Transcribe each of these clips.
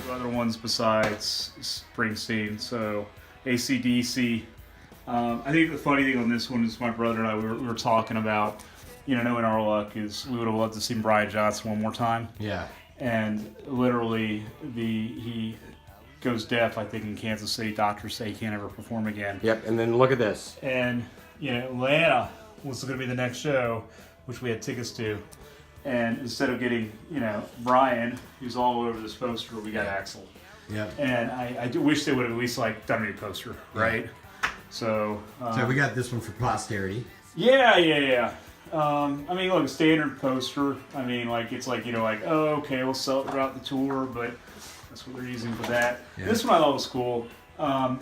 Other ones besides Springsteen, so AC/DC. I think the funny thing on this one is my brother and I we were talking about, knowing our luck is we would have loved to see Brian Johnson one more time. Yeah. And literally, he goes deaf, I think, in Kansas City. Doctors say he can't ever perform again. Yep, and then look at this. And, Atlanta was going to be the next show, which we had tickets to. And instead of getting, Brian, who's all over this poster, we got Axl. Yep. And I do wish they would have at least, done a new poster, right? So we got this one for posterity. Yeah. I mean, look, standard poster. I mean, it's oh, okay, we'll sell it throughout the tour, but that's what they're using for that. Yeah. This one I thought was cool. I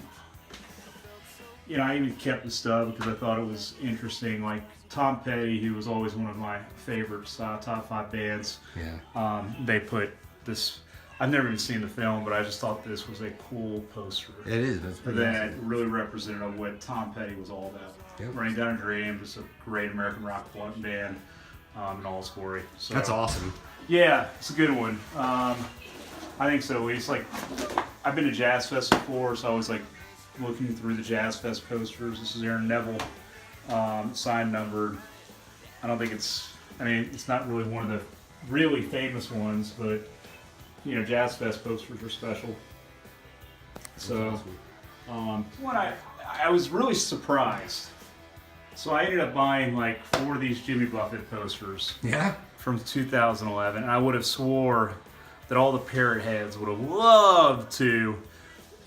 even kept the stub because I thought it was interesting. Like Tom Petty, who was always one of my favorites, top 5 bands. Yeah. They put this. I've never even seen the film, but I just thought this was a cool poster. It is. That's pretty that awesome. really represented of what Tom Petty was all about. Yep. Running Down a Dream, just a great American rock band in all its glory. So, That's awesome. Yeah, it's a good one. I think so. It's I've been to Jazz Fest before, so I was looking through the Jazz Fest posters. This is Aaron Neville, signed numbered. I don't think it's not really one of the really famous ones, but Jazz Fest posters are special. So, when I was really surprised. So I ended up buying 4 of these Jimmy Buffett posters. Yeah. From 2011, and I would have swore that all the Parrot heads would have loved to,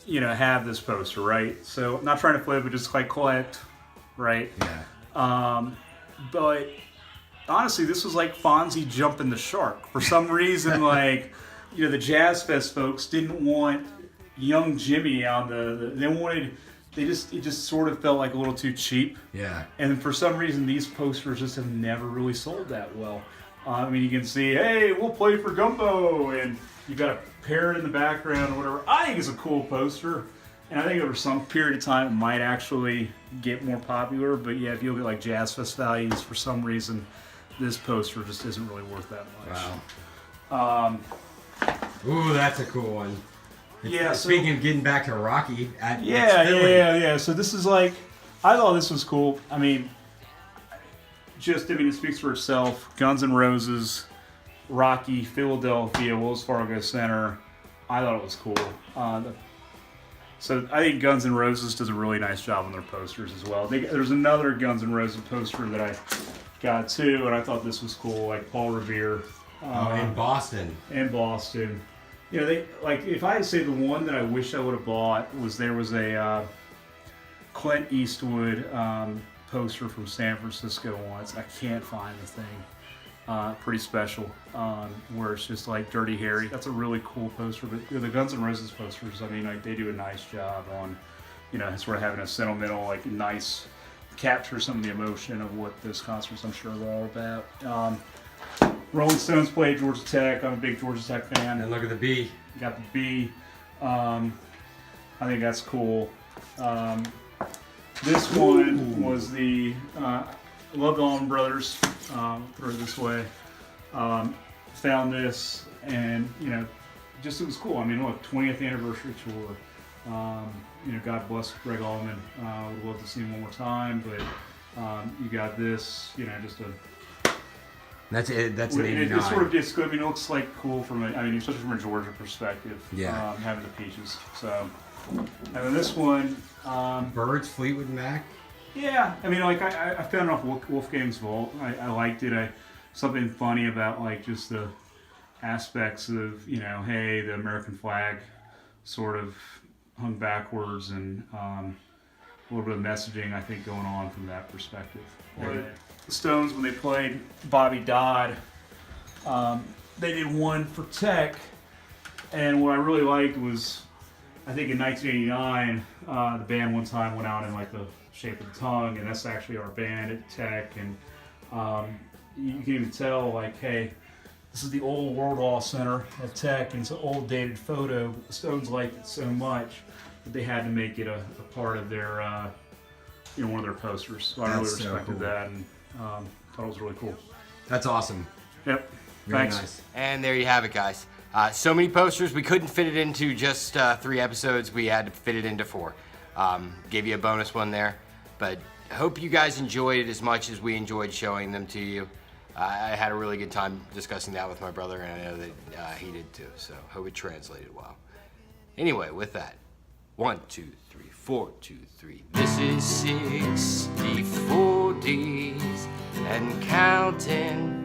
have this poster, right? So I'm not trying to flip it, just collect, right? Yeah. But honestly, this was like Fonzie jumping the shark. For some reason, the Jazz Fest folks didn't want young Jimmy on it just sort of felt like a little too cheap. Yeah. And for some reason, these posters just have never really sold that well. You can see, hey, we'll play for Gumbo, and you've got a parrot in the background or whatever. I think it's a cool poster, and I think over some period of time it might actually get more popular. But yeah, if you look at Jazz Fest values, for some reason, this poster just isn't really worth that much. Wow. Ooh, that's a cool one. Speaking of getting back to Rocky, yeah. So this is I thought this was cool. It speaks for itself. Guns N' Roses, Rocky, Philadelphia, Wells Fargo Center. I thought it was cool. So I think Guns N' Roses does a really nice job on their posters as well. There's another Guns N' Roses poster that I got too, and I thought this was cool. Paul Revere. In Boston. If I say the one that I wish I would have bought was a Clint Eastwood poster from San Francisco once. I can't find the thing. Pretty special. Where it's just Dirty Harry. That's a really cool poster. But the Guns N' Roses posters, they do a nice job on, sort of having a sentimental, nice capture some of the emotion of what those concerts I'm sure are all about. Rolling Stones played Georgia Tech. I'm a big Georgia Tech fan. And look at the B. Got the B. I think that's cool. This one was the Love the Allman Brothers. Throw it this way. Found this, and it was cool. Look, 20th anniversary tour. God bless Greg Allman. Would love to see him one more time, but you got this. Just a. That's it. That's an 89. It sort of just, it looks cool from especially from a Georgia perspective. Yeah. Having the peaches. So, and then this one. Birds, Fleetwood Mac. Yeah, I found it off Wolfgang's Vault. I liked it. Something funny about just the aspects of hey, the American flag sort of hung backwards, and a little bit of messaging I think going on from that perspective. The Stones, when they played Bobby Dodd, they did one for Tech, and what I really liked was, I think in 1989, the band one time went out in the Shape of the Tongue, and that's actually our band at Tech, and you can even tell hey, this is the old Wardlaw Center at Tech, and it's an old dated photo, but the Stones liked it so much that they had to make it a part of their one of their posters. So I really respected that, and thought it was really cool. That's awesome. Yep. Very Thanks. nice. And there you have it, guys. So many posters. We couldn't fit it into just 3 episodes. We had to fit it into 4. Gave you a bonus one there. But I hope you guys enjoyed it as much as we enjoyed showing them to you. I had a really good time discussing that with my brother, and I know that he did too. So hope it translated well. Anyway, with that, 1, 2, 3, 4, 2, 3. This is 64 days and counting